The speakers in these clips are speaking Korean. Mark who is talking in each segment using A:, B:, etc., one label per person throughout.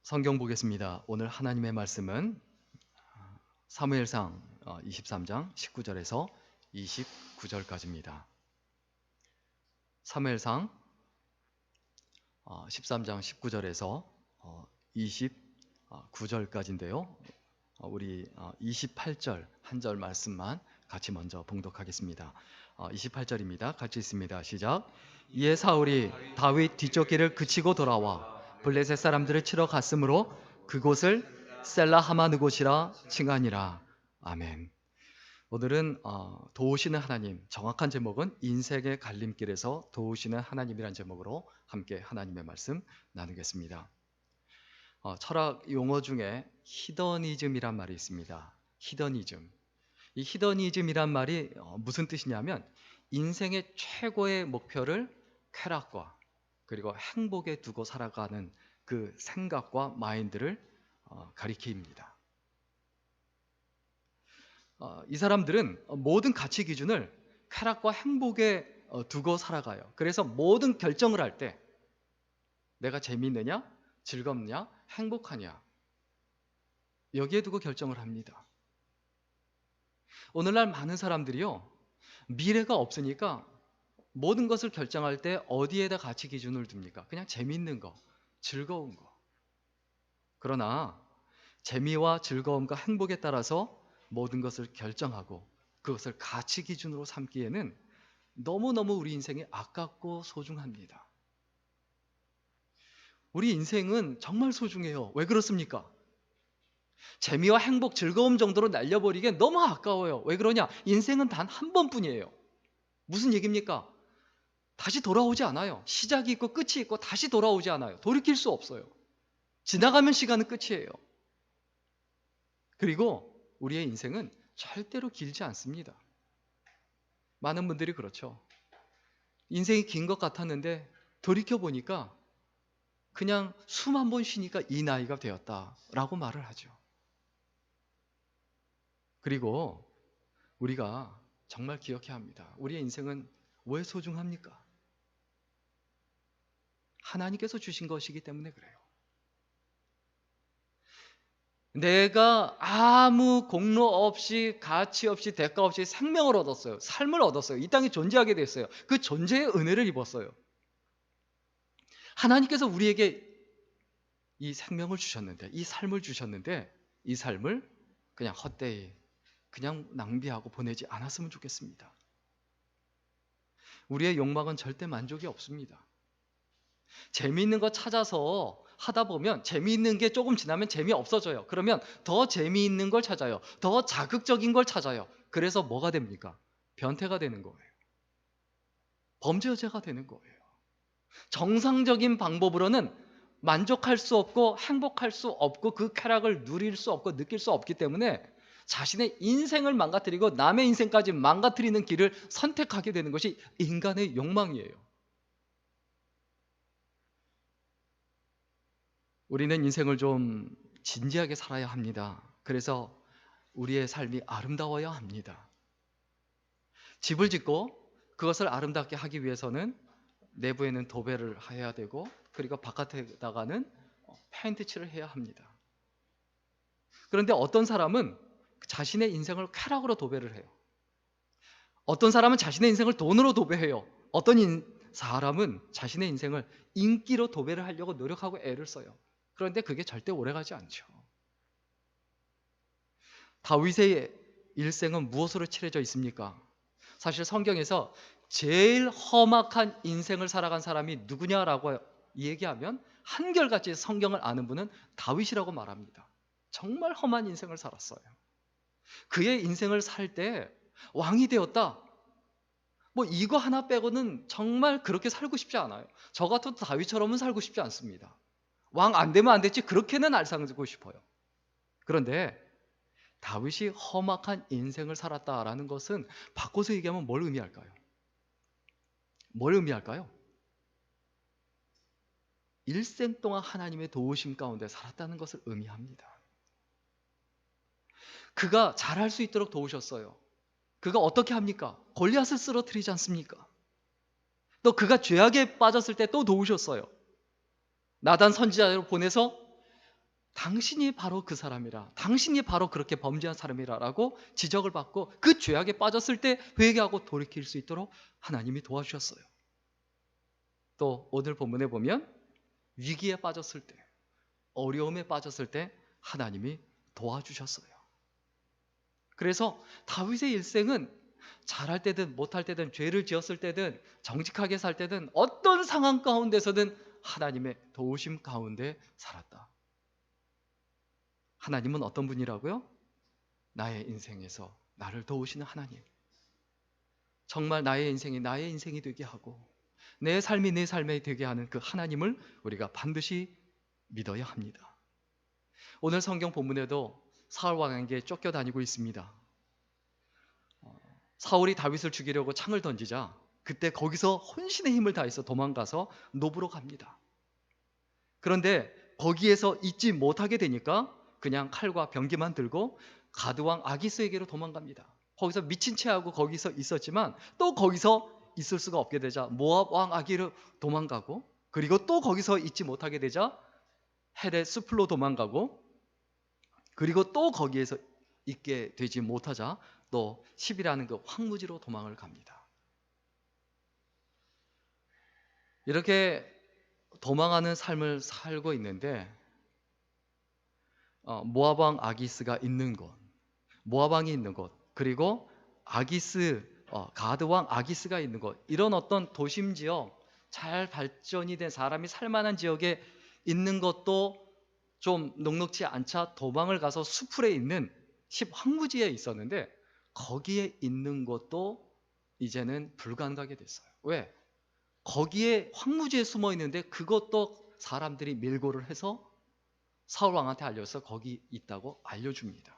A: 성경 보겠습니다. 오늘 하나님의 말씀은 사무엘상 23장 19절에서 29절까지입니다. 사무엘상 13장 19절에서 29절까지인데요. 우리 28절 한 절 말씀만 같이 먼저 봉독하겠습니다. 28절입니다. 같이 있습니다. 시작. 이에 사울이 다윗 뒤쪽 길을 그치고 돌아와 블레셋 사람들을 치러 갔으므로 그곳을 셀라 하마느곳이라 칭하니라. 아멘. 오늘은 도우시는 하나님, 정확한 제목은 인생의 갈림길에서 도우시는 하나님이라는 제목으로 함께 하나님의 말씀 나누겠습니다. 철학 용어 중에 히더니즘이란 말이 있습니다. 히더니즘. 이 히더니즘이란 말이 무슨 뜻이냐면 인생의 최고의 목표를 쾌락과 그리고 행복에 두고 살아가는 그 생각과 마인드를 가리킵니다. 이 사람들은 모든 가치 기준을 쾌락과 행복에 두고 살아가요. 그래서 모든 결정을 할 때 내가 재미있느냐, 즐겁냐, 행복하냐 여기에 두고 결정을 합니다. 오늘날 많은 사람들이요, 미래가 없으니까 모든 것을 결정할 때 어디에다 가치 기준을 둡니까? 그냥 재미있는 거, 즐거운 거. 그러나 재미와 즐거움과 행복에 따라서 모든 것을 결정하고 그것을 가치 기준으로 삼기에는 너무너무 우리 인생이 아깝고 소중합니다. 우리 인생은 정말 소중해요. 왜 그렇습니까? 재미와 행복, 즐거움 정도로 날려버리기엔 너무 아까워요. 왜 그러냐? 인생은 단 한 번뿐이에요. 무슨 얘기입니까? 다시 돌아오지 않아요. 시작이 있고 끝이 있고 다시 돌아오지 않아요. 돌이킬 수 없어요. 지나가면 시간은 끝이에요. 그리고 우리의 인생은 절대로 길지 않습니다. 많은 분들이 그렇죠. 인생이 긴 것 같았는데 돌이켜보니까 그냥 숨 한 번 쉬니까 이 나이가 되었다라고 말을 하죠. 그리고 우리가 정말 기억해야 합니다. 우리의 인생은 왜 소중합니까? 하나님께서 주신 것이기 때문에 그래요. 내가 아무 공로 없이 가치 없이 대가 없이 생명을 얻었어요. 삶을 얻었어요. 이 땅에 존재하게 됐어요. 그 존재의 은혜를 입었어요. 하나님께서 우리에게 이 생명을 주셨는데, 이 삶을 주셨는데 이 삶을 그냥 헛되이 그냥 낭비하고 보내지 않았으면 좋겠습니다. 우리의 욕망은 절대 만족이 없습니다. 재미있는 거 찾아서 하다 보면 재미있는 게 조금 지나면 재미없어져요. 그러면 더 재미있는 걸 찾아요. 더 자극적인 걸 찾아요. 그래서 뭐가 됩니까? 변태가 되는 거예요. 범죄자가 되는 거예요. 정상적인 방법으로는 만족할 수 없고 행복할 수 없고 그 쾌락을 누릴 수 없고 느낄 수 없기 때문에 자신의 인생을 망가뜨리고 남의 인생까지 망가뜨리는 길을 선택하게 되는 것이 인간의 욕망이에요. 우리는 인생을 좀 진지하게 살아야 합니다. 그래서 우리의 삶이 아름다워야 합니다. 집을 짓고 그것을 아름답게 하기 위해서는 내부에는 도배를 해야 되고 그리고 바깥에다가는 페인트 칠을 해야 합니다. 그런데 어떤 사람은 자신의 인생을 쾌락으로 도배를 해요. 어떤 사람은 자신의 인생을 돈으로 도배해요. 어떤 사람은 자신의 인생을 인기로 도배를 하려고 노력하고 애를 써요. 그런데 그게 절대 오래가지 않죠. 다윗의 일생은 무엇으로 칠해져 있습니까? 사실 성경에서 제일 험악한 인생을 살아간 사람이 누구냐라고 얘기하면 한결같이 성경을 아는 분은 다윗이라고 말합니다. 정말 험한 인생을 살았어요. 그의 인생을 살 때 왕이 되었다, 뭐 이거 하나 빼고는 정말 그렇게 살고 싶지 않아요. 저 같아도 다윗처럼은 살고 싶지 않습니다. 왕 안 되면 안 됐지 그렇게는 안 살고 싶어요. 그런데 다윗이 험악한 인생을 살았다라는 것은 바꿔서 얘기하면 뭘 의미할까요? 뭘 의미할까요? 일생 동안 하나님의 도우심 가운데 살았다는 것을 의미합니다. 그가 잘할 수 있도록 도우셨어요. 그가 어떻게 합니까? 골리앗을 쓰러뜨리지 않습니까? 또 그가 죄악에 빠졌을 때 또 도우셨어요. 나단 선지자를 보내서 당신이 바로 그 사람이라, 당신이 바로 그렇게 범죄한 사람이라라고 지적을 받고 그 죄악에 빠졌을 때 회개하고 돌이킬 수 있도록 하나님이 도와주셨어요. 또 오늘 본문에 보면 위기에 빠졌을 때, 어려움에 빠졌을 때 하나님이 도와주셨어요. 그래서 다윗의 일생은 잘할 때든 못할 때든, 죄를 지었을 때든 정직하게 살 때든 어떤 상황 가운데서든 하나님의 도우심 가운데 살았다. 하나님은 어떤 분이라고요? 나의 인생에서 나를 도우시는 하나님. 정말 나의 인생이 되게 하고 내 삶이 내 삶이 되게 하는 그 하나님을 우리가 반드시 믿어야 합니다. 오늘 성경 본문에도 사울 왕에게 쫓겨다니고 있습니다. 사울이 다윗을 죽이려고 창을 던지자 그때 거기서 혼신의 힘을 다해서 도망가서 노브로 갑니다. 그런데 거기에서 잊지 못하게 되니까 그냥 칼과 병기만 들고 가드왕 아기스에게로 도망갑니다. 거기서 미친 채하고 거기서 있었지만 또 거기서 있을 수가 없게 되자 모압 왕 아기로 도망가고, 그리고 또 거기서 잊지 못하게 되자 헬의 숲으로 도망가고, 그리고 또 거기에서 있게 되지 못하자 또 10이라는 그 황무지로 도망을 갑니다. 이렇게 도망하는 삶을 살고 있는데 모압 왕 아기스가 있는 곳, 모압 왕이 있는 곳, 그리고 가드 왕 아기스가 있는 곳, 이런 어떤 도심 지역, 잘 발전이 된 사람이 살만한 지역에 있는 것도 좀 녹록지 않자 도망을 가서 수풀에 있는 10 황무지에 있었는데 거기에 있는 것도 이제는 불가능하게 됐어요. 왜? 거기에 황무지에 숨어 있는데 그것도 사람들이 밀고를 해서 사울 왕한테 알려서 거기 있다고 알려줍니다.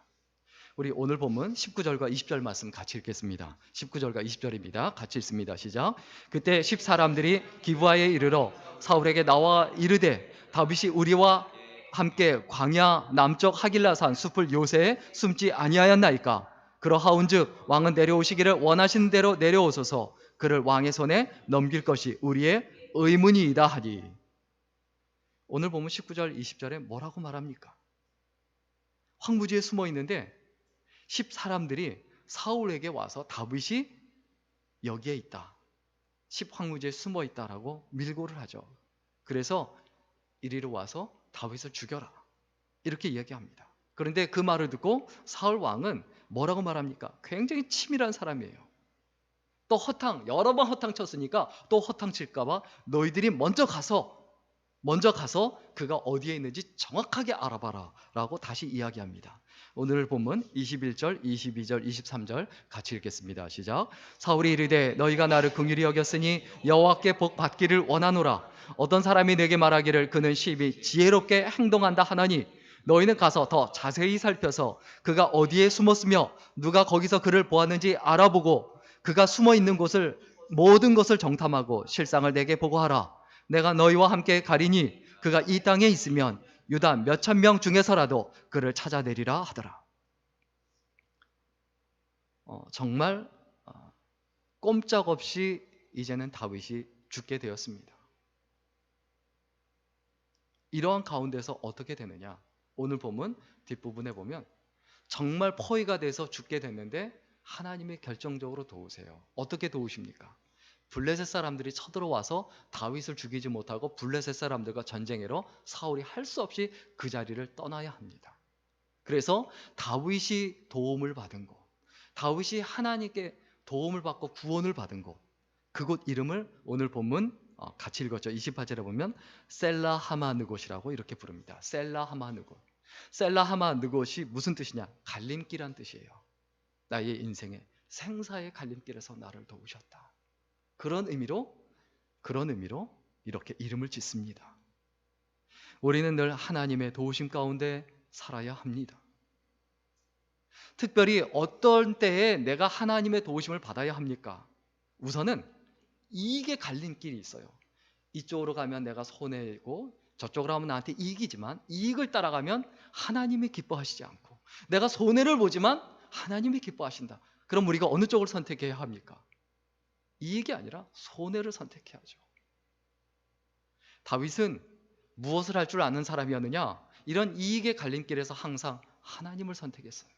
A: 우리 오늘 본문 19절과 20절 말씀 같이 읽겠습니다. 19절과 20절입니다. 같이 읽습니다. 시작. 그때 10 사람들이 기브아에 이르러 사울에게 나와 이르되 다윗이 우리와 함께 광야 남쪽 하길라산 숲을 요새에 숨지 아니하였나이까? 그러하온즉 왕은 내려오시기를 원하시는 대로 내려오소서. 그를 왕의 손에 넘길 것이 우리의 의문이이다 하니. 오늘 보면 19절 20절에 뭐라고 말합니까? 황무지에 숨어 있는데 10 사람들이 사울에게 와서 다윗이 여기에 있다, 10 황무지에 숨어 있다라고 밀고를 하죠. 그래서 이리로 와서 다윗을 죽여라, 이렇게 이야기합니다. 그런데 그 말을 듣고 사울 왕은 뭐라고 말합니까? 굉장히 치밀한 사람이에요. 또 여러 번 허탕 쳤으니까 또 허탕 칠까봐 너희들이 먼저 가서 그가 어디에 있는지 정확하게 알아봐라 라고 다시 이야기합니다. 오늘 본문 21절, 22절, 23절 같이 읽겠습니다. 시작. 사울이 이르되 너희가 나를 긍휼히 여겼으니 여호와께 복 받기를 원하노라. 어떤 사람이 내게 말하기를 그는 심히 지혜롭게 행동한다 하나니 너희는 가서 더 자세히 살펴서 그가 어디에 숨었으며 누가 거기서 그를 보았는지 알아보고 그가 숨어 있는 곳을 모든 것을 정탐하고 실상을 내게 보고하라. 내가 너희와 함께 가리니 그가 이 땅에 있으면 유다 몇천 명 중에서라도 그를 찾아내리라 하더라. 정말 꼼짝없이 이제는 다윗이 죽게 되었습니다. 이러한 가운데서 어떻게 되느냐? 오늘 보면 뒷부분에 보면 정말 포위가 돼서 죽게 됐는데 하나님이 결정적으로 도우세요. 어떻게 도우십니까? 블레셋 사람들이 쳐들어와서 다윗을 죽이지 못하고 블레셋 사람들과 전쟁해로 사울이 할 수 없이 그 자리를 떠나야 합니다. 그래서 다윗이 도움을 받은 곳, 다윗이 하나님께 도움을 받고 구원을 받은 곳, 그곳 이름을 오늘 본문 같이 읽었죠. 28절에 보면 셀라하마느곳이라고 이렇게 부릅니다. 셀라하마느곳. 셀라하마느곳이 무슨 뜻이냐? 갈림길이란 뜻이에요. 나의 인생에 생사의 갈림길에서 나를 도우셨다. 그런 의미로 이렇게 이름을 짓습니다. 우리는 늘 하나님의 도우심 가운데 살아야 합니다. 특별히 어떤 때에 내가 하나님의 도우심을 받아야 합니까? 우선은 이익의 갈림길이 있어요. 이쪽으로 가면 내가 손해고 저쪽으로 하면 나한테 이익이지만 이익을 따라가면 하나님이 기뻐하시지 않고 내가 손해를 보지만 하나님이 기뻐하신다. 그럼 우리가 어느 쪽을 선택해야 합니까? 이익이 아니라 손해를 선택해야죠. 다윗은 무엇을 할 줄 아는 사람이었느냐? 이런 이익의 갈림길에서 항상 하나님을 선택했어요.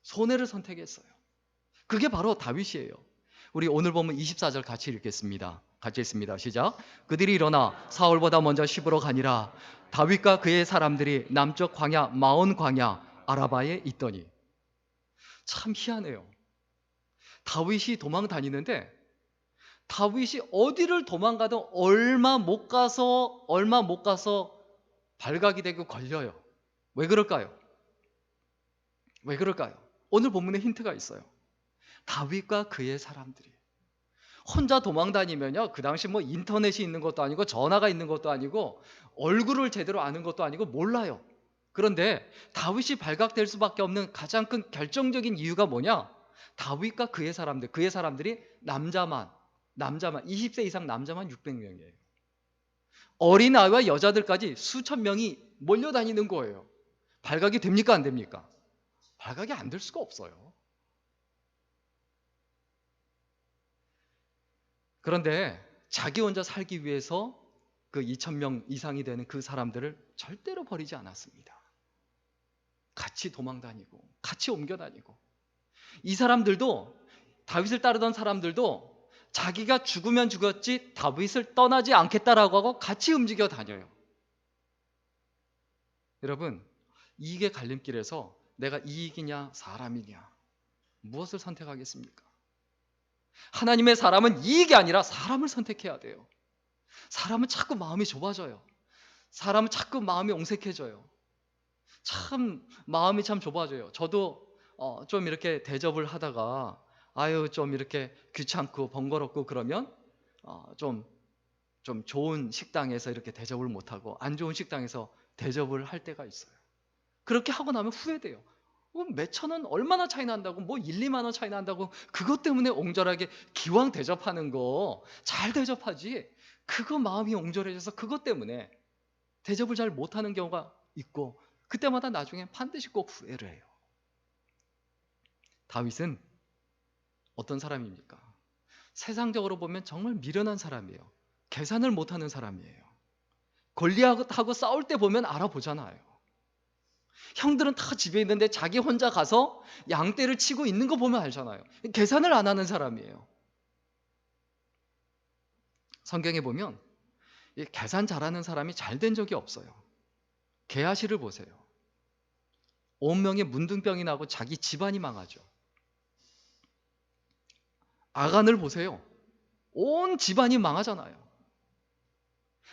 A: 손해를 선택했어요. 그게 바로 다윗이에요. 우리 오늘 보면 24절 같이 읽겠습니다. 같이 읽습니다. 시작. 그들이 일어나 사울보다 먼저 시브로 가니라. 다윗과 그의 사람들이 남쪽 광야 마온 광야 아라바에 있더니. 참 희한해요. 다윗이 도망 다니는데 다윗이 어디를 도망가든 얼마 못 가서 발각이 되고 걸려요. 왜 그럴까요? 왜 그럴까요? 오늘 본문에 힌트가 있어요. 다윗과 그의 사람들이 혼자 도망 다니면요, 그 당시 뭐 인터넷이 있는 것도 아니고 전화가 있는 것도 아니고 얼굴을 제대로 아는 것도 아니고 몰라요. 그런데 다윗이 발각될 수밖에 없는 가장 큰 결정적인 이유가 뭐냐? 다윗과 그의 사람들이 남자만 20세 이상 남자만 600명이에요. 어린아이와 여자들까지 수천 명이 몰려다니는 거예요. 발각이 됩니까 안 됩니까? 발각이 안 될 수가 없어요. 그런데 자기 혼자 살기 위해서 그 2,000명 이상이 되는 그 사람들을 절대로 버리지 않았습니다. 같이 도망 다니고 같이 옮겨 다니고, 이 사람들도, 다윗을 따르던 사람들도 자기가 죽으면 죽었지 다윗을 떠나지 않겠다라고 하고 같이 움직여 다녀요. 여러분, 이익의 갈림길에서 내가 이익이냐 사람이냐 무엇을 선택하겠습니까? 하나님의 사람은 이익이 아니라 사람을 선택해야 돼요. 사람은 자꾸 마음이 좁아져요. 사람은 자꾸 마음이 옹색해져요. 참 마음이 참 좁아져요. 저도 좀 이렇게 대접을 하다가 좀 이렇게 귀찮고 번거롭고 그러면 좀 좋은 식당에서 이렇게 대접을 못하고 안 좋은 식당에서 대접을 할 때가 있어요. 그렇게 하고 나면 후회돼요. 몇천 원 얼마나 차이 난다고, 뭐 1, 2만 원 차이 난다고 그것 때문에 옹졸하게 기왕 대접하는 거 잘 대접하지, 그거 마음이 옹졸해져서 그것 때문에 대접을 잘 못하는 경우가 있고, 그때마다 나중에 반드시 꼭 후회를 해요. 다윗은 어떤 사람입니까? 세상적으로 보면 정말 미련한 사람이에요. 계산을 못하는 사람이에요. 골리앗하고 싸울 때 보면 알아보잖아요. 형들은 다 집에 있는데 자기 혼자 가서 양떼를 치고 있는 거 보면 알잖아요. 계산을 안 하는 사람이에요. 성경에 보면 이 계산 잘하는 사람이 잘 된 적이 없어요. 게하시를 보세요. 온 명에 문둥병이 나고 자기 집안이 망하죠. 아간을 보세요. 온 집안이 망하잖아요.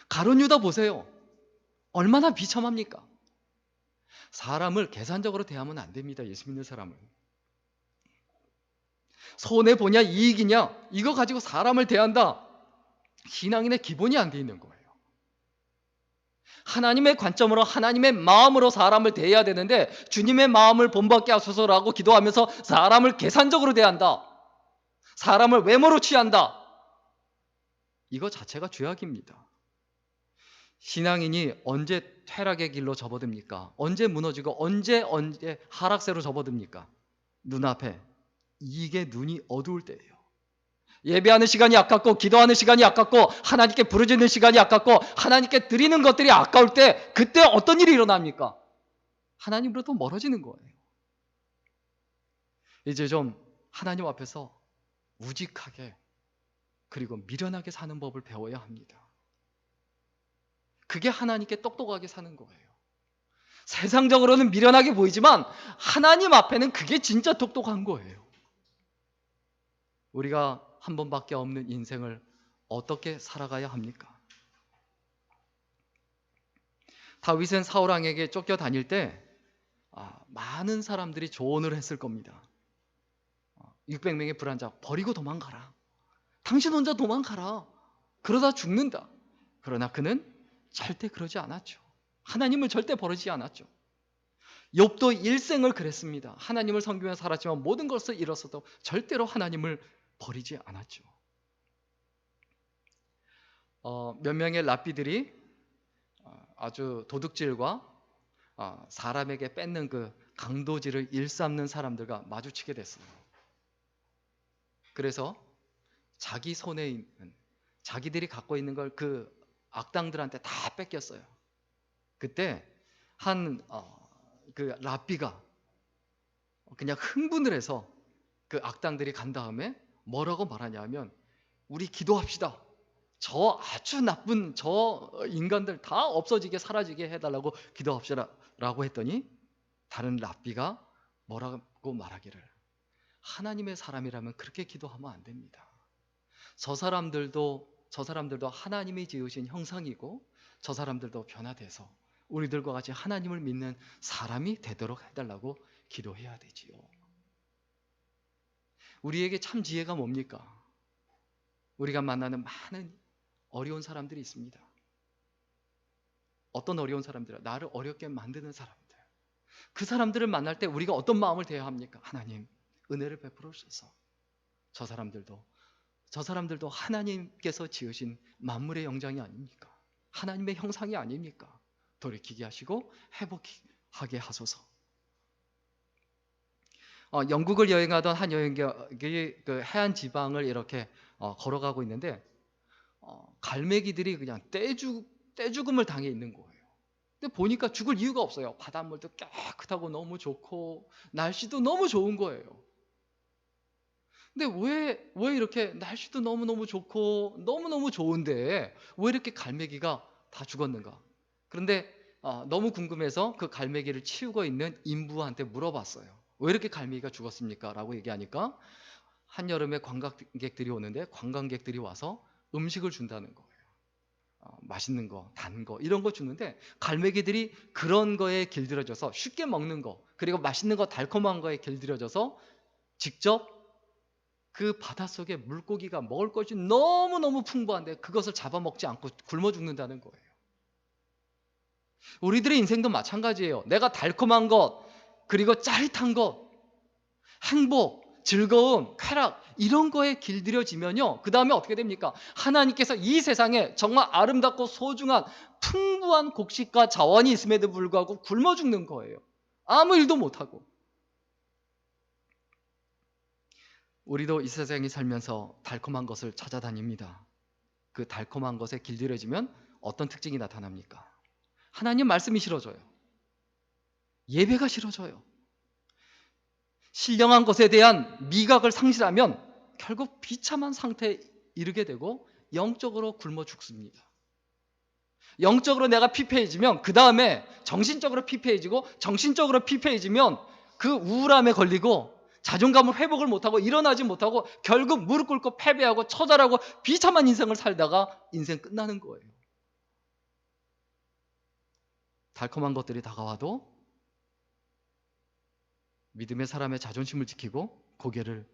A: 가룟 유다 보세요. 얼마나 비참합니까? 사람을 계산적으로 대하면 안 됩니다. 예수 믿는 사람은. 손해 보냐 이익이냐 이거 가지고 사람을 대한다. 신앙인의 기본이 안 돼 있는 거예요. 하나님의 관점으로, 하나님의 마음으로 사람을 대해야 되는데 주님의 마음을 본받게 하소서라고 기도하면서 사람을 계산적으로 대한다. 사람을 외모로 취한다. 이거 자체가 죄악입니다. 신앙인이 언제 퇴락의 길로 접어듭니까? 언제 무너지고 언제 하락세로 접어듭니까? 눈앞에 이게 눈이 어두울 때예요. 예배하는 시간이 아깝고 기도하는 시간이 아깝고 하나님께 부르짖는 시간이 아깝고 하나님께 드리는 것들이 아까울 때, 그때 어떤 일이 일어납니까? 하나님으로부터 멀어지는 거예요. 이제 좀 하나님 앞에서 우직하게 그리고 미련하게 사는 법을 배워야 합니다. 그게 하나님께 똑똑하게 사는 거예요. 세상적으로는 미련하게 보이지만 하나님 앞에는 그게 진짜 똑똑한 거예요. 우리가 한 번밖에 없는 인생을 어떻게 살아가야 합니까? 다윗은 사울 왕에게 쫓겨 다닐 때 많은 사람들이 조언을 했을 겁니다. 600명의 불안자 버리고 도망가라. 당신 혼자 도망가라. 그러다 죽는다. 그러나 그는 절대 그러지 않았죠. 하나님을 절대 버리지 않았죠. 욥도 일생을 그랬습니다. 하나님을 섬기며 살았지만 모든 것을 잃었어도 절대로 하나님을 버리지 않았죠. 몇 명의 랍비들이 아주 도둑질과 사람에게 뺏는 그 강도질을 일삼는 사람들과 마주치게 됐어요. 그래서 자기 손에 있는, 자기들이 갖고 있는 걸 그 악당들한테 다 뺏겼어요. 그때 그 랍비가 그냥 흥분을 해서 그 악당들이 간 다음에 뭐라고 말하냐면 우리 기도합시다. 저 아주 나쁜 저 인간들 다 없어지게 사라지게 해달라고 기도합시다 라고 했더니 다른 랍비가 뭐라고 말하기를 하나님의 사람이라면 그렇게 기도하면 안 됩니다. 저 사람들도 하나님이 지으신 형상이고 저 사람들도 변화돼서 우리들과 같이 하나님을 믿는 사람이 되도록 해달라고 기도해야 되지요. 우리에게 참 지혜가 뭡니까? 우리가 만나는 많은 어려운 사람들이 있습니다. 어떤 어려운 사람들? 나를 어렵게 만드는 사람들. 그 사람들을 만날 때 우리가 어떤 마음을 대해야 합니까? 하나님, 은혜를 베풀어 주셔서 저 사람들도 하나님께서 지으신 만물의 영장이 아닙니까? 하나님의 형상이 아닙니까? 돌이키게 하시고 회복하게 하소서. 영국을 여행하던 한 여행객이 그 해안 지방을 이렇게 걸어가고 있는데 갈매기들이 그냥 떼죽음을 당해 있는 거예요. 근데 보니까 죽을 이유가 없어요. 바닷물도 깨끗하고 너무 좋고 날씨도 너무 좋은 거예요. 근데 왜 이렇게 날씨도 너무너무 좋고 너무너무 좋은데 왜 이렇게 갈매기가 다 죽었는가? 그런데 너무 궁금해서 그 갈매기를 치우고 있는 인부한테 물어봤어요. 왜 이렇게 갈매기가 죽었습니까? 라고 얘기하니까 한여름에 관광객들이 오는데 관광객들이 와서 음식을 준다는 거예요. 맛있는 거, 단 거 이런 거 주는데 갈매기들이 그런 거에 길들여져서 쉽게 먹는 거 그리고 맛있는 거 달콤한 거에 길들여져서 직접 그 바닷속에 물고기가 먹을 것이 너무너무 풍부한데 그것을 잡아먹지 않고 굶어 죽는다는 거예요. 우리들의 인생도 마찬가지예요. 내가 달콤한 것 그리고 짜릿한 것 행복, 즐거움, 쾌락 이런 거에 길들여지면요. 그 다음에 어떻게 됩니까? 하나님께서 이 세상에 정말 아름답고 소중한 풍부한 곡식과 자원이 있음에도 불구하고 굶어 죽는 거예요. 아무 일도 못하고. 우리도 이 세상에 살면서 달콤한 것을 찾아다닙니다. 그 달콤한 것에 길들여지면 어떤 특징이 나타납니까? 하나님 말씀이 싫어져요. 예배가 싫어져요. 신령한 것에 대한 미각을 상실하면 결국 비참한 상태에 이르게 되고 영적으로 굶어 죽습니다. 영적으로 내가 피폐해지면 그 다음에 정신적으로 피폐해지고 정신적으로 피폐해지면 그 우울함에 걸리고 자존감을 회복을 못하고 일어나지 못하고 결국 무릎 꿇고 패배하고 처절하고 비참한 인생을 살다가 인생 끝나는 거예요. 달콤한 것들이 다가와도 믿음의 사람의 자존심을 지키고 고개를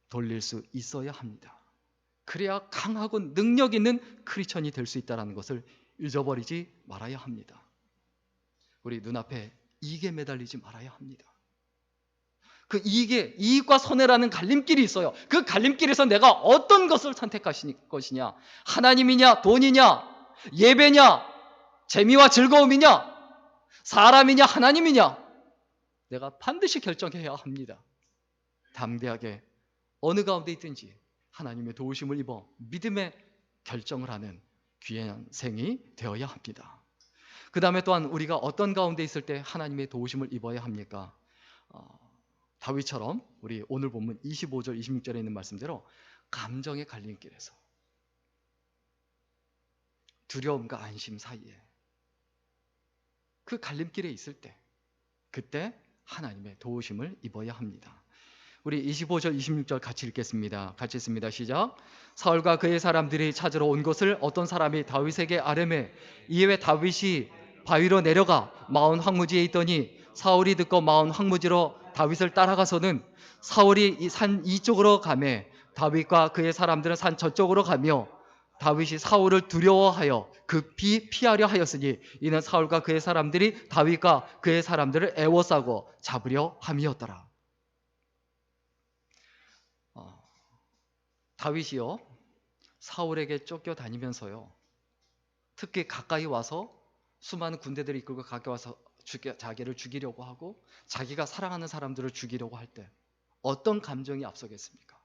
A: 돌릴 수 있어야 합니다. 그래야 강하고 능력 있는 크리스천이 될 수 있다는 것을 잊어버리지 말아야 합니다. 우리 눈앞에 이익에 매달리지 말아야 합니다. 그 이익과 손해라는 갈림길이 있어요. 그 갈림길에서 내가 어떤 것을 선택하실 것이냐? 하나님이냐, 돈이냐, 예배냐, 재미와 즐거움이냐, 사람이냐, 하나님이냐? 내가 반드시 결정해야 합니다. 담대하게 어느 가운데 있든지 하나님의 도우심을 입어 믿음의 결정을 하는 귀한 생이 되어야 합니다. 그 다음에 또한 우리가 어떤 가운데 있을 때 하나님의 도우심을 입어야 합니까? 다윗처럼 우리 오늘 본문 25절 26절에 있는 말씀대로 감정의 갈림길에서 두려움과 안심 사이에 그 갈림길에 있을 때 그때 하나님의 도우심을 입어야 합니다. 우리 25절 26절 같이 읽겠습니다. 같이 읽습니다. 시작. 사울과 그의 사람들이 찾으러 온 것을 어떤 사람이 다윗에게 아뢰매 이에 다윗이 바위로 내려가 마온 황무지에 있더니 사울이 듣고 마온 황무지로 다윗을 따라가서는 사울이 산 이쪽으로 가매 다윗과 그의 사람들은 산 저쪽으로 가며 다윗이 사울을 두려워하여 급히 피하려 하였으니 이는 사울과 그의 사람들이 다윗과 그의 사람들을 애워싸고 잡으려 함이었더라. 다윗이요 사울에게 쫓겨다니면서요 특히 가까이 와서 수많은 군대들이 이끌고 가까이 와서 자기를 죽이려고 하고 자기가 사랑하는 사람들을 죽이려고 할 때 어떤 감정이 앞서겠습니까?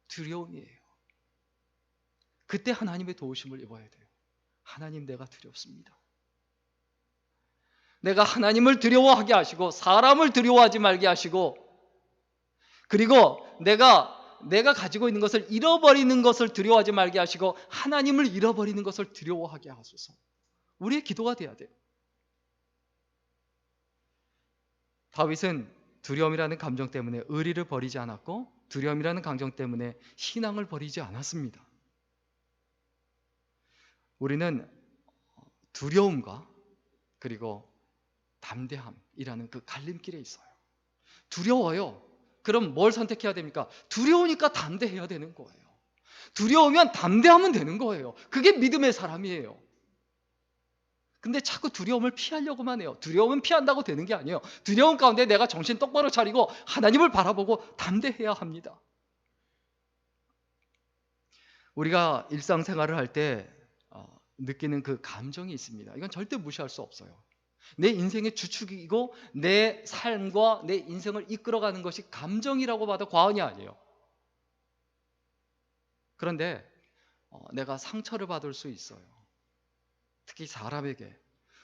A: 두려움이에요. 그때 하나님의 도우심을 입어야 돼요. 하나님 내가 두렵습니다. 내가 하나님을 두려워하게 하시고 사람을 두려워하지 말게 하시고, 그리고 내가 가지고 있는 것을 잃어버리는 것을 두려워하지 말게 하시고 하나님을 잃어버리는 것을 두려워하게 하소서. 우리의 기도가 돼야 돼요. 다윗은 두려움이라는 감정 때문에 의리를 버리지 않았고 두려움이라는 감정 때문에 신앙을 버리지 않았습니다. 우리는 두려움과 그리고 담대함이라는 그 갈림길에 있어요. 두려워요. 그럼 뭘 선택해야 됩니까? 두려우니까 담대해야 되는 거예요. 두려우면 담대하면 되는 거예요. 그게 믿음의 사람이에요. 근데 자꾸 두려움을 피하려고만 해요. 두려움은 피한다고 되는 게 아니에요. 두려움 가운데 내가 정신 똑바로 차리고 하나님을 바라보고 담대해야 합니다. 우리가 일상생활을 할 때 느끼는 그 감정이 있습니다. 이건 절대 무시할 수 없어요. 내 인생의 주축이고 내 삶과 내 인생을 이끌어가는 것이 감정이라고 봐도 과언이 아니에요. 그런데 내가 상처를 받을 수 있어요. 특히 사람에게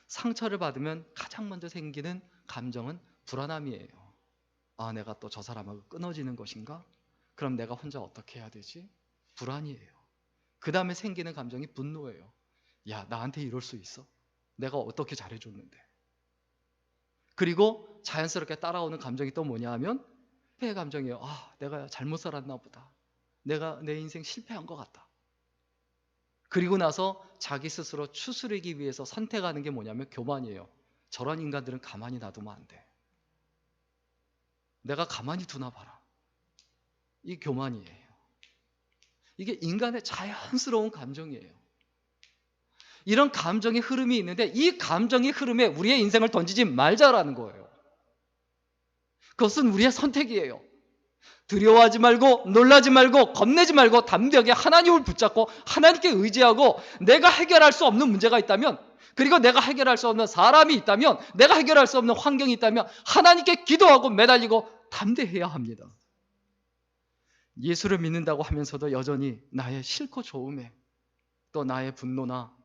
A: 상처를 받으면 가장 먼저 생기는 감정은 불안함이에요. 아, 내가 또 저 사람하고 끊어지는 것인가? 그럼 내가 혼자 어떻게 해야 되지? 불안이에요. 그 다음에 생기는 감정이 분노예요. 야, 나한테 이럴 수 있어? 내가 어떻게 잘해줬는데. 그리고 자연스럽게 따라오는 감정이 또 뭐냐 하면 회의 감정이에요. 아, 내가 잘못 살았나 보다. 내가 내 인생 실패한 것 같다. 그리고 나서 자기 스스로 추스르기 위해서 선택하는 게 뭐냐면 교만이에요. 저런 인간들은 가만히 놔두면 안 돼. 내가 가만히 두나 봐라. 이 교만이에요. 이게 인간의 자연스러운 감정이에요. 이런 감정의 흐름이 있는데 이 감정의 흐름에 우리의 인생을 던지지 말자라는 거예요. 그것은 우리의 선택이에요. 두려워하지 말고 놀라지 말고 겁내지 말고 담대하게 하나님을 붙잡고 하나님께 의지하고, 내가 해결할 수 없는 문제가 있다면, 그리고 내가 해결할 수 없는 사람이 있다면, 내가 해결할 수 없는 환경이 있다면 하나님께 기도하고 매달리고 담대해야 합니다. 예수를 믿는다고 하면서도 여전히 나의 싫고 좋음에, 또 나의 분노나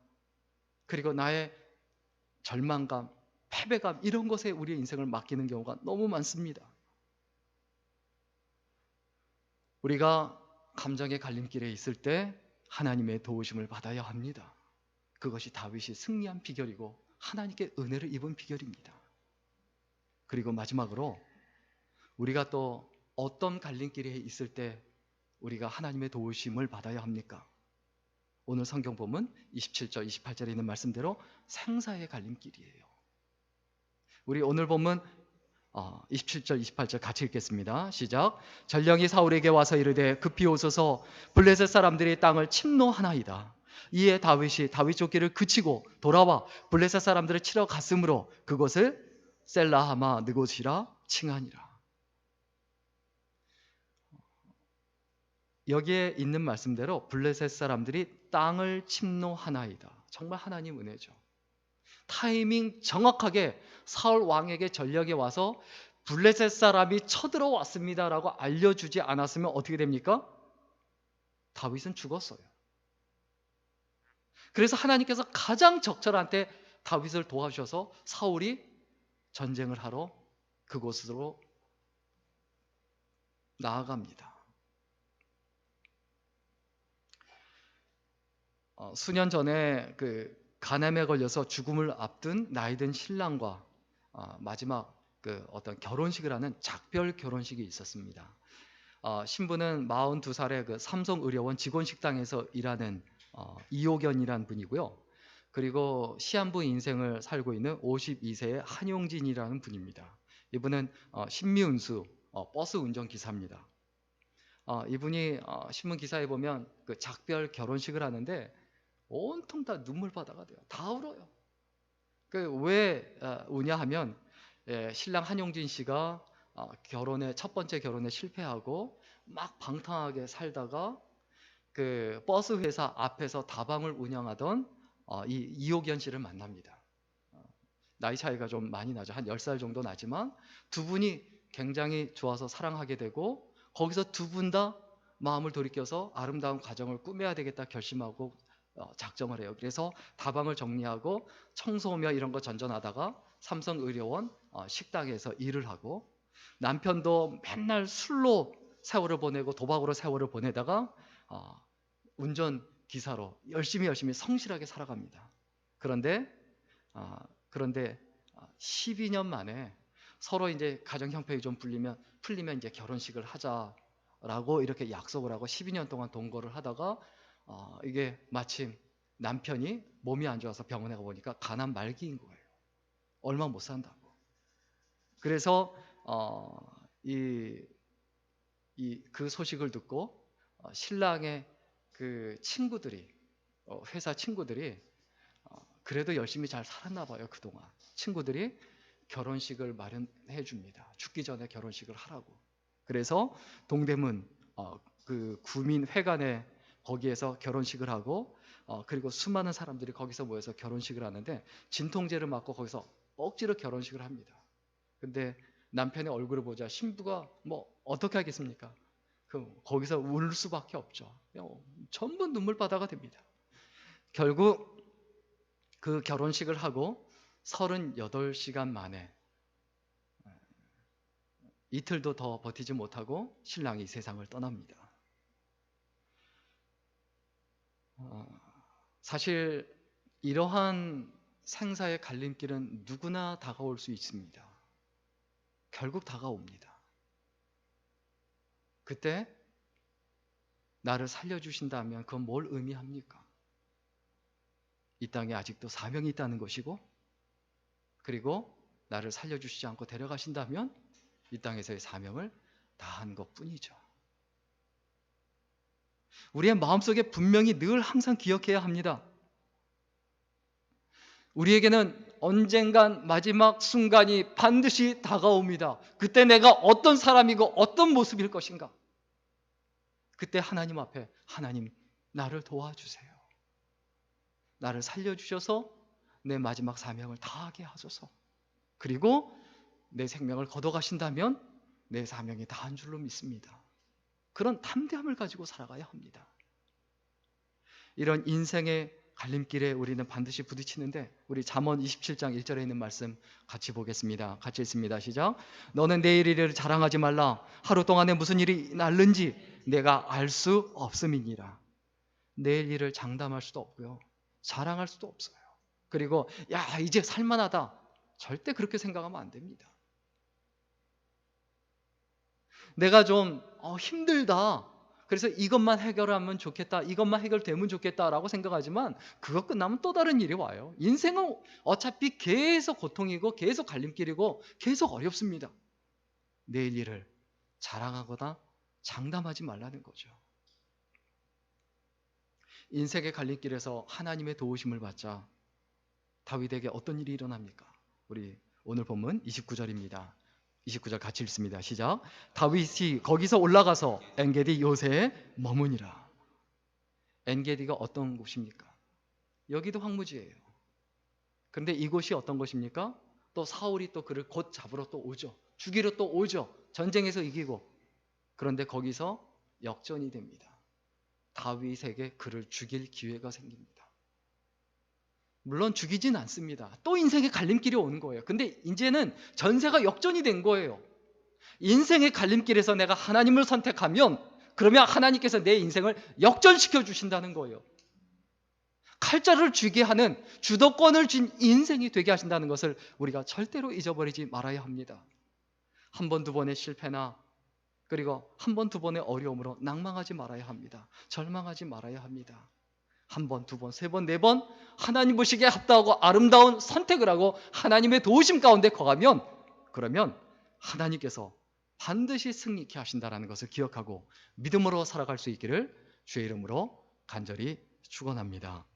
A: 그리고 나의 절망감, 패배감, 이런 것에 우리의 인생을 맡기는 경우가 너무 많습니다. 우리가 감정의 갈림길에 있을 때 하나님의 도우심을 받아야 합니다. 그것이 다윗이 승리한 비결이고 하나님께 은혜를 입은 비결입니다. 그리고 마지막으로 우리가 또 어떤 갈림길에 있을 때 우리가 하나님의 도우심을 받아야 합니까? 오늘 성경 본문 27절 28절에 있는 말씀대로 생사의 갈림길이에요. 우리 오늘 본문 27절 28절 같이 읽겠습니다. 시작. 전령이 사울에게 와서 이르되 급히 오소서, 블레셋 사람들이 땅을 침노하나이다. 이에 다윗이 다윗 쫓기를 그치고 돌아와 블레셋 사람들을 치러 갔으므로 그곳을 셀라하마 느곳이라 칭하니라. 여기에 있는 말씀대로 블레셋 사람들이 땅을 침노하나이다. 정말 하나님 은혜죠. 타이밍 정확하게 사울 왕에게 전령이 와서 블레셋 사람이 쳐들어왔습니다라고 알려주지 않았으면 어떻게 됩니까? 다윗은 죽었어요. 그래서 하나님께서 가장 적절한 때 다윗을 도와주셔서 사울이 전쟁을 하러 그곳으로 나아갑니다. 수년 전에 간암에 걸려서 죽음을 앞둔 나이든 신랑과 마지막 어떤 결혼식을 하는 작별 결혼식이 있었습니다. 신부는 42살의 삼성의료원 직원식당에서 일하는 이호견이라는 분이고요. 그리고 시한부 인생을 살고 있는 52세의 한용진이라는 분입니다. 이분은 신미운수 버스 운전기사입니다. 이분이 신문 기사에 보면 작별 결혼식을 하는데 온통 다 눈물바다가 돼요. 다 울어요. 왜 우냐 하면 신랑 한용진 씨가 첫 번째 결혼에 실패하고 막 방탕하게 살다가 버스 회사 앞에서 다방을 운영하던 이 이호견 씨를 만납니다. 나이 차이가 좀 많이 나죠. 한 10살 정도 나지만 두 분이 굉장히 좋아서 사랑하게 되고, 거기서 두 분 다 마음을 돌이켜서 아름다운 가정을 꾸며야 되겠다 결심하고 작정을 해요. 그래서 다방을 정리하고 청소며 이런 거 전전하다가 삼성의료원 식당에서 일을 하고, 남편도 맨날 술로 세월을 보내고 도박으로 세월을 보내다가 운전기사로 열심히 성실하게 살아갑니다. 그런데 12년 만에 서로 이제 가정 형편이 좀 풀리면 이제 결혼식을 하자라고 이렇게 약속을 하고 12년 동안 동거를 하다가 이게 마침 남편이 몸이 안 좋아서 병원에 가보니까 간암 말기인 거예요. 얼마 못 산다고. 그래서 그 소식을 듣고 신랑의 그 친구들이, 회사 친구들이 그래도 열심히 잘 살았나 봐요. 그동안 친구들이 결혼식을 마련해 줍니다. 죽기 전에 결혼식을 하라고. 그래서 동대문 그 구민회관에 거기에서 결혼식을 하고, 그리고 수많은 사람들이 거기서 모여서 결혼식을 하는데 진통제를 맞고 거기서 억지로 결혼식을 합니다. 근데 남편의 얼굴을 보자 신부가 뭐 어떻게 하겠습니까? 거기서 울 수밖에 없죠. 전부 눈물바다가 됩니다. 결국 그 결혼식을 하고 38시간 만에, 이틀도 더 버티지 못하고 신랑이 이 세상을 떠납니다. 사실 이러한 생사의 갈림길은 누구나 다가올 수 있습니다. 결국 다가옵니다. 그때 나를 살려주신다면 그건 뭘 의미합니까? 이 땅에 아직도 사명이 있다는 것이고, 그리고 나를 살려주시지 않고 데려가신다면 이 땅에서의 사명을 다한 것뿐이죠. 우리의 마음속에 분명히 늘 항상 기억해야 합니다. 우리에게는 언젠간 마지막 순간이 반드시 다가옵니다. 그때 내가 어떤 사람이고 어떤 모습일 것인가? 그때 하나님 앞에, 하나님 나를 도와주세요. 나를 살려주셔서 내 마지막 사명을 다하게 하소서. 그리고 내 생명을 걷어가신다면 내 사명이 다한 줄로 믿습니다. 그런 담대함을 가지고 살아가야 합니다. 이런 인생의 갈림길에 우리는 반드시 부딪히는데, 우리 잠언 27장 1절에 있는 말씀 같이 보겠습니다. 같이 읽습니다. 시작. 너는 내일 일을 자랑하지 말라. 하루 동안에 무슨 일이 날는지 내가 알 수 없음이니라. 내일 일을 장담할 수도 없고요, 자랑할 수도 없어요. 그리고 야 이제 살만하다, 절대 그렇게 생각하면 안 됩니다. 내가 좀 힘들다, 그래서 이것만 해결하면 좋겠다, 이것만 해결되면 좋겠다라고 생각하지만 그것 끝나면 또 다른 일이 와요. 인생은 어차피 계속 고통이고 계속 갈림길이고 계속 어렵습니다. 내일 일을 자랑하거나 장담하지 말라는 거죠. 인생의 갈림길에서 하나님의 도우심을 받자 다윗에게 어떤 일이 일어납니까? 우리 오늘 본문 29절입니다. 29절 같이 읽습니다. 시작. 다윗이 거기서 올라가서 엔게디 요새에 머무니라. 엔게디가 어떤 곳입니까? 여기도 황무지예요. 그런데 이곳이 어떤 곳입니까? 또 사울이 또 그를 곧 잡으러 또 오죠. 죽이러 또 오죠. 전쟁에서 이기고. 그런데 거기서 역전이 됩니다. 다윗에게 그를 죽일 기회가 생깁니다. 물론 죽이진 않습니다. 또 인생의 갈림길이 오는 거예요. 근데 이제는 전세가 역전이 된 거예요. 인생의 갈림길에서 내가 하나님을 선택하면 그러면 하나님께서 내 인생을 역전시켜 주신다는 거예요. 칼자루를 쥐게 하는 주도권을 쥔 인생이 되게 하신다는 것을 우리가 절대로 잊어버리지 말아야 합니다. 한 번, 두 번의 실패나 그리고 한 번, 두 번의 어려움으로 낭망하지 말아야 합니다. 절망하지 말아야 합니다. 한 번, 두 번, 세 번, 네 번 하나님 보시기에 합당하고 아름다운 선택을 하고 하나님의 도우심 가운데 거하면 그러면 하나님께서 반드시 승리케 하신다는 것을 기억하고 믿음으로 살아갈 수 있기를 주의 이름으로 간절히 축원합니다.